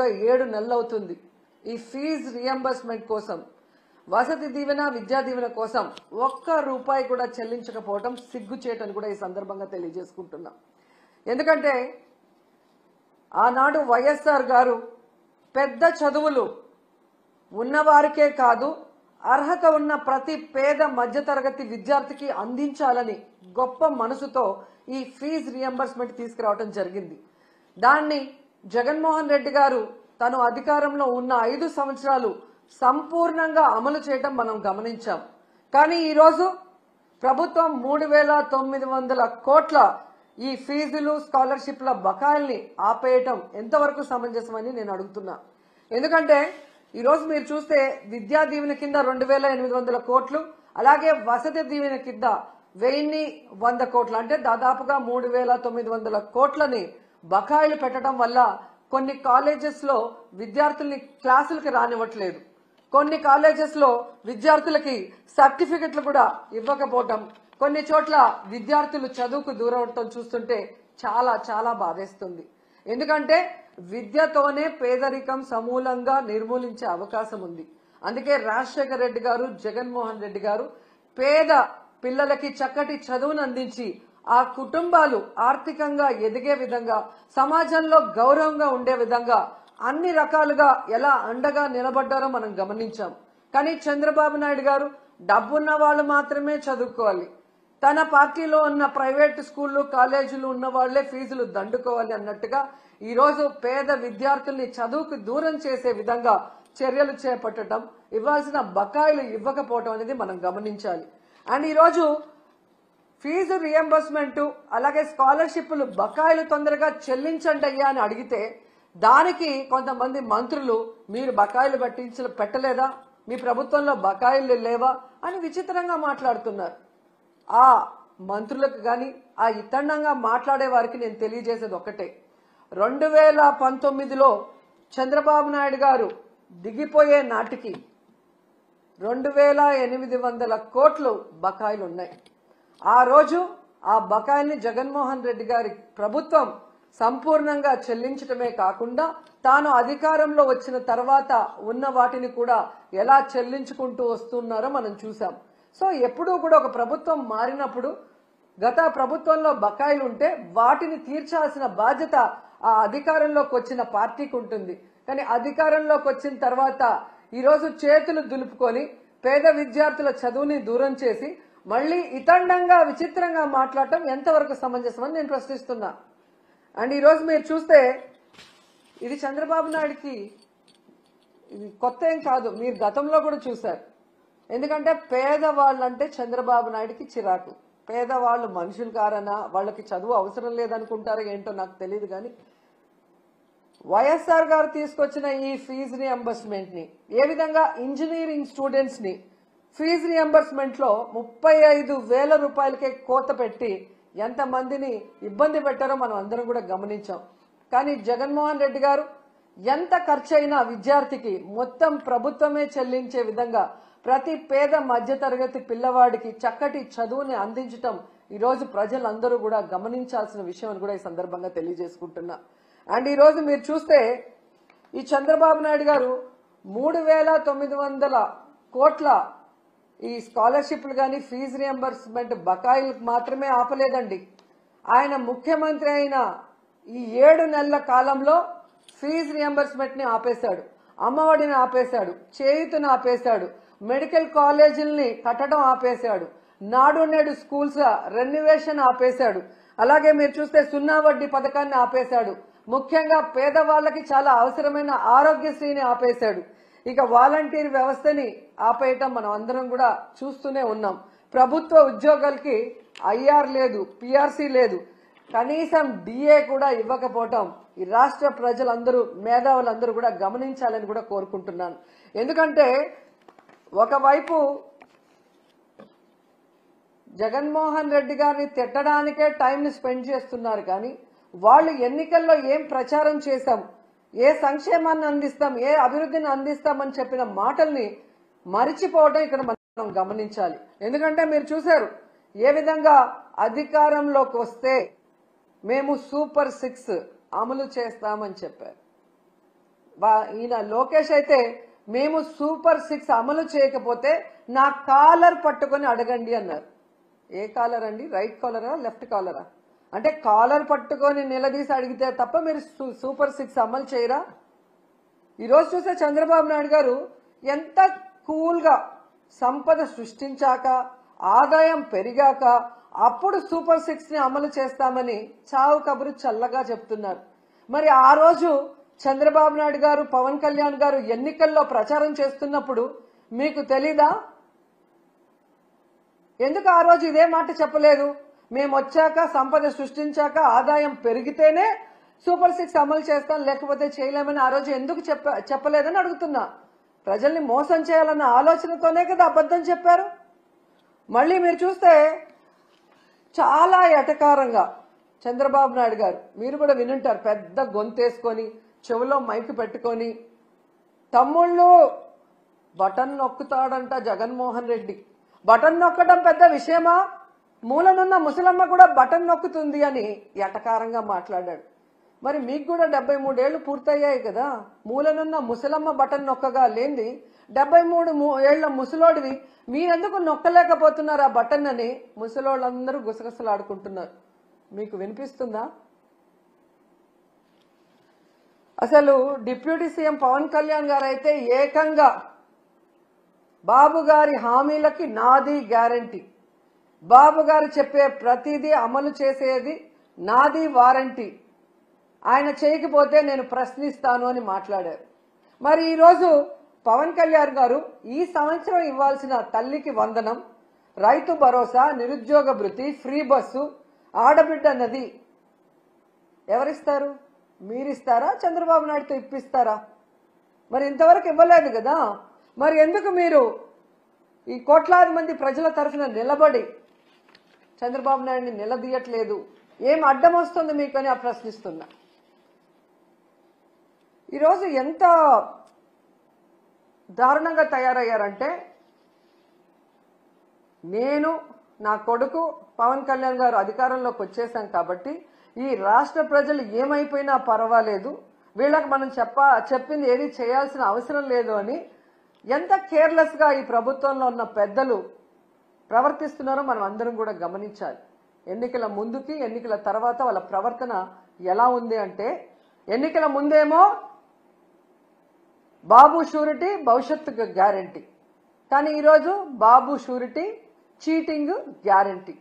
దాదాపుగా 7 నెలలు అవుతుంది ఈ ఫీజు రియంబర్స్మెంట్ కోసం, వసతి దీవెన, విద్యా దీవెన కోసం ఒక్క రూపాయి కూడా చెల్లించకపోవడం సిగ్గుచేటని కూడా ఈ సందర్భంగా తెలియజేసుకుంటున్నాం. ఎందుకంటే ఆనాడు వైఎస్ఆర్ గారు పెద్ద చదువులు ఉన్నవారికే కాదు, అర్హత ఉన్న ప్రతి పేద మధ్యతరగతి విద్యార్థికి అందించాలని గొప్ప మనసుతో ఈ ఫీజు రియంబర్స్మెంట్ తీసుకురావడం జరిగింది. దాన్ని జగన్మోహన్ రెడ్డి గారు తను అధికారంలో ఉన్న 5 సంవత్సరాలు సంపూర్ణంగా అమలు చేయడం మనం గమనించాం. కానీ ఈరోజు ప్రభుత్వం 3,900 కోట్ల ఈ ఫీజులు, స్కాలర్షిప్ల బకాయిల్ని ఆపేయటం ఎంతవరకు సమంజసమని నేను అడుగుతున్నా. ఎందుకంటే ఈరోజు మీరు చూస్తే విద్యా దీవెన కింద 2,800 కోట్లు, అలాగే వసతి దీవెన కింద 1,100 కోట్లు, అంటే దాదాపుగా 3,900 కోట్లని బకాయిలు పెట్టడం వల్ల కొన్ని కాలేజెస్ లో విద్యార్థుల్ని క్లాసులకి రానివ్వట్లేదు, కొన్ని కాలేజెస్ లో విద్యార్థులకి సర్టిఫికెట్లు కూడా ఇవ్వకపోవటం, కొన్ని చోట్ల విద్యార్థులు చదువుకు దూరం అవటం చూస్తుంటే చాలా చాలా బాధేస్తుంది. ఎందుకంటే విద్యతోనే పేదరికం సమూలంగా నిర్మూలించే అవకాశం ఉంది. అందుకే రాజశేఖర రెడ్డి గారు, జగన్మోహన్ రెడ్డి గారు పేద పిల్లలకి చక్కటి చదువును అందించి ఆ కుటుంబాలు ఆర్థికంగా ఎదిగే విధంగా, సమాజంలో గౌరవంగా ఉండే విధంగా అన్ని రకాలుగా ఎలా అండగా నిలబడ్డారో మనం గమనించాం. కానీ చంద్రబాబు నాయుడు గారు డబ్బున్న వాళ్ళు మాత్రమే చదువుకోవాలి, తన పార్టీలో ఉన్న ప్రైవేట్ స్కూళ్లు, కాలేజీలు ఉన్న వాళ్లే ఫీజులు దండుకోవాలి అన్నట్టుగా ఈరోజు పేద విద్యార్థుల్ని చదువుకు దూరం చేసే విధంగా చర్యలు చేపట్టడం, ఇవ్వాల్సిన బకాయిలు ఇవ్వకపోవడం అనేది మనం గమనించాలి. అండ్ ఈరోజు ఫీజు రియంబర్స్మెంట్ అలాగే స్కాలర్షిప్లు బకాయిలు తొందరగా చెల్లించండి అయ్యా అని అడిగితే దానికి కొంతమంది మంత్రులు మీరు బకాయిలు పెట్టలేదా, మీ ప్రభుత్వంలో బకాయిలు లేవా అని విచిత్రంగా మాట్లాడుతున్నారు. ఆ మంత్రులకు గాని ఆ ఇతండంగా మాట్లాడే వారికి నేను తెలియజేసేది ఒక్కటే, 2019లో చంద్రబాబు నాయుడు గారు దిగిపోయే నాటికి 2,800 కోట్లు బకాయిలు ఉన్నాయి. ఆ రోజు ఆ బకాయిల్ని జగన్మోహన్ రెడ్డి గారి ప్రభుత్వం సంపూర్ణంగా చెల్లించడమే కాకుండా తాను అధికారంలో వచ్చిన తర్వాత ఉన్న వాటిని కూడా ఎలా చెల్లించుకుంటూ వస్తున్నారో మనం చూసాం. సో ఎప్పుడూ కూడా ఒక ప్రభుత్వం మారినప్పుడు గత ప్రభుత్వంలో బకాయిలు ఉంటే వాటిని తీర్చాల్సిన బాధ్యత ఆ అధికారంలోకి వచ్చిన పార్టీకి ఉంటుంది. కానీ అధికారంలోకి వచ్చిన తర్వాత ఈరోజు చేతులు దులుపుకొని పేద విద్యార్థుల చదువుని దూరం చేసి మళ్ళీ ఇతండంగా విచిత్రంగా మాట్లాడటం ఎంతవరకు సమంజసమని నేను ప్రశ్నిస్తున్నా. అండ్ ఈరోజు మీరు చూస్తే ఇది చంద్రబాబు నాయుడికి ఇది కొత్త ఏం కాదు, మీరు గతంలో కూడా చూశారు. ఎందుకంటే పేదవాళ్ళంటే చంద్రబాబు నాయుడికి చిరాకు. పేదవాళ్ళు మనుషులు కారనా, వాళ్ళకి చదువు అవసరం లేదనుకుంటారో ఏంటో నాకు తెలియదు. కానీ వైఎస్ఆర్ గారు తీసుకొచ్చిన ఈ ఫీజు రియంబర్స్మెంట్ ని ఏ విధంగా ఇంజనీరింగ్ స్టూడెంట్స్ ని ఫీజు రియంబర్స్మెంట్ లో 35,000 రూపాయలకే కోత పెట్టి ఎంతమందిని ఇబ్బంది పెట్టారో మనం అందరం కూడా గమనించాం. కానీ జగన్మోహన్ రెడ్డి గారు ఎంత ఖర్చు అయినా విద్యార్థికి మొత్తం ప్రభుత్వమే చెల్లించే విధంగా ప్రతి పేద మధ్యతరగతి పిల్లవాడికి చక్కటి చదువుని అందించడం ఈరోజు ప్రజలందరూ కూడా గమనించాల్సిన విషయం అని కూడా ఈ సందర్భంగా తెలియజేసుకుంటున్నా. అండ్ ఈరోజు మీరు చూస్తే ఈ చంద్రబాబు నాయుడు గారు 3,900 కోట్ల ఈ స్కాలర్షిప్లు కానీ ఫీజు రియంబర్స్మెంట్ బకాయిలకు మాత్రమే ఆపలేదండి. ఆయన ముఖ్యమంత్రి అయిన ఈ 7 నెలల కాలంలో ఫీజు రియంబర్స్మెంట్ ని ఆపేశాడు, అమ్మఒడిని ఆపేశాడు, చేయూతను ఆపేశాడు, మెడికల్ కాలేజీల్ని కట్టడం ఆపేశాడు, నాడు నేడు స్కూల్స్ రెన్యువేషన్ ఆపేశాడు, అలాగే మీరు చూస్తే 0 వడ్డీ పథకాన్ని ఆపేశాడు, ముఖ్యంగా పేదవాళ్లకి చాలా అవసరమైన ఆరోగ్యశ్రీని ఆపేశాడు. ఇక వాలంటీర్ వ్యవస్థని ఆపేయటం మనం అందరం కూడా చూస్తూనే ఉన్నాం. ప్రభుత్వ ఉద్యోగాలకి ఐఆర్ లేదు, పిఆర్సీ లేదు, కనీసం డిఏ కూడా ఇవ్వకపోవటం ఈ రాష్ట్ర ప్రజలందరూ, మేధావులందరూ కూడా గమనించాలని కూడా కోరుకుంటున్నాను. ఎందుకంటే ఒకవైపు జగన్మోహన్ రెడ్డి గారిని తిట్టడానికే టైంని స్పెండ్ చేస్తున్నారు. కానీ వాళ్ళు ఎన్నికల్లో ఏం ప్రచారం చేశాం, ఏ సంక్షేమాన్ని అందిస్తాం, ఏ అభివృద్ధిని అందిస్తామని చెప్పిన మాటల్ని మరిచిపోవడం ఇక్కడ మనం గమనించాలి. ఎందుకంటే మీరు చూశారు ఏ విధంగా అధికారంలోకి వస్తే మేము సూపర్ 6 అమలు చేస్తామని చెప్పారు. ఈయన లోకేష్ అయితే మేము సూపర్ 6 అమలు చేయకపోతే నా కాలర్ పట్టుకొని అడగండి అన్నారు. ఏ కాలర్ అండి? రైట్ కాలరా, లెఫ్ట్ కాలరా? అంటే కాలర్ పట్టుకొని నిలదీసి అడిగితే తప్ప మీరు సూపర్ 6 అమలు చేయరా? ఈరోజు చూస్తే చంద్రబాబు నాయుడు గారు ఎంత కూల్గా సంపద సృష్టించాక ఆదాయం పెరిగాక అప్పుడు సూపర్ 6ని అమలు చేస్తామని చావు కబురు చల్లగా చెప్తున్నారు. మరి ఆ రోజు చంద్రబాబు నాయుడు గారు, పవన్ కళ్యాణ్ గారు ఎన్నికల్లో ప్రచారం చేస్తున్నప్పుడు మీకు తెలీదా? ఎందుకు ఆ రోజు ఇదే మాట చెప్పలేదు? మేము వచ్చాక సంపద సృష్టించాక ఆదాయం పెరిగితేనే సూపర్ 6 అమలు చేస్తాం, లేకపోతే చేయలేమని ఆ రోజు ఎందుకు చెప్పలేదని అడుగుతున్నా. ప్రజల్ని మోసం చేయాలన్న ఆలోచనతోనే కదా అబద్ధం చెప్పారు. మళ్ళీ మీరు చూస్తే చాలా ఎటకారంగా చంద్రబాబు నాయుడు గారు, మీరు కూడా వినుంటారు, పెద్ద గొంతేసుకొని చెవులో మైక్ పెట్టుకొని తమ్ముళ్ళు బటన్ నొక్కుతాడంట జగన్మోహన్ రెడ్డి. బటన్ నొక్కడం పెద్ద విషయమా? మూలనున్న ముసలమ్మ కూడా బటన్ నొక్కుతుంది అని ఎటకారంగా మాట్లాడాడు. మరి మీకు కూడా 73 ఏళ్లు పూర్తయ్యాయి కదా, మూలనున్న ముసలమ్మ బటన్ నొక్కగా లేంది 73 ఏళ్ల ముసలోడివి మీరెందుకు నొక్కలేకపోతున్నారు ఆ బటన్ అని ముసలోళ్ళందరూ గుసగుసలాడుకుంటున్నారు. మీకు వినిపిస్తుందా? అసలు డిప్యూటీ సీఎం పవన్ కళ్యాణ్ గారు అయితే ఏకంగా బాబు గారి హామీలకి నాది గ్యారంటీ, బాబు గారు చెప్పే ప్రతిదీ అమలు చేసేది నాది వారంటీ, ఆయన చేయకపోతే నేను ప్రశ్నిస్తాను అని మాట్లాడారు. మరి ఈరోజు పవన్ కళ్యాణ్ గారు ఈ సంవత్సరం ఇవ్వాల్సిన తల్లికి వందనం, రైతు భరోసా, నిరుద్యోగ భృతి, ఫ్రీ బస్సు, ఆడబిడ్డ నది ఎవరిస్తారు? మీరిస్తారా? చంద్రబాబు నాయుడుతో ఇప్పిస్తారా? మరి ఇంతవరకు ఇవ్వలేదు కదా. మరి ఎందుకు మీరు ఈ కోట్లాది మంది ప్రజల తరఫున నిలబడి చంద్రబాబు నాయుడిని నిలదీయట్లేదు? ఏం అడ్డం వస్తుంది మీకు అని ప్రశ్నిస్తున్నా. ఈరోజు ఎంత దారుణంగా తయారయ్యారంటే, నేను నా కొడుకు పవన్ కళ్యాణ్ గారు అధికారంలోకి వచ్చేసాం కాబట్టి ఈ రాష్ట్ర ప్రజలు ఏమైపోయినా పర్వాలేదు, వీళ్ళకి మనం చెప్పింది ఏది చేయాల్సిన అవసరం లేదు అని ఎంత కేర్లెస్ గా ఈ ప్రభుత్వంలో ఉన్న పెద్దలు ప్రవర్తిస్తున్నారో మనం అందరం కూడా గమనించాలి. ఎన్నికల ముందుకి ఎన్నికల తర్వాత వాళ్ళ ప్రవర్తన ఎలా ఉంది అంటే, ఎన్నికల ముందేమో బాబు షూరిటీ భవిష్యత్తుకు గ్యారంటీ, కానీ ఈరోజు బాబు షూరిటీ చీటింగ్ గ్యారంటీ.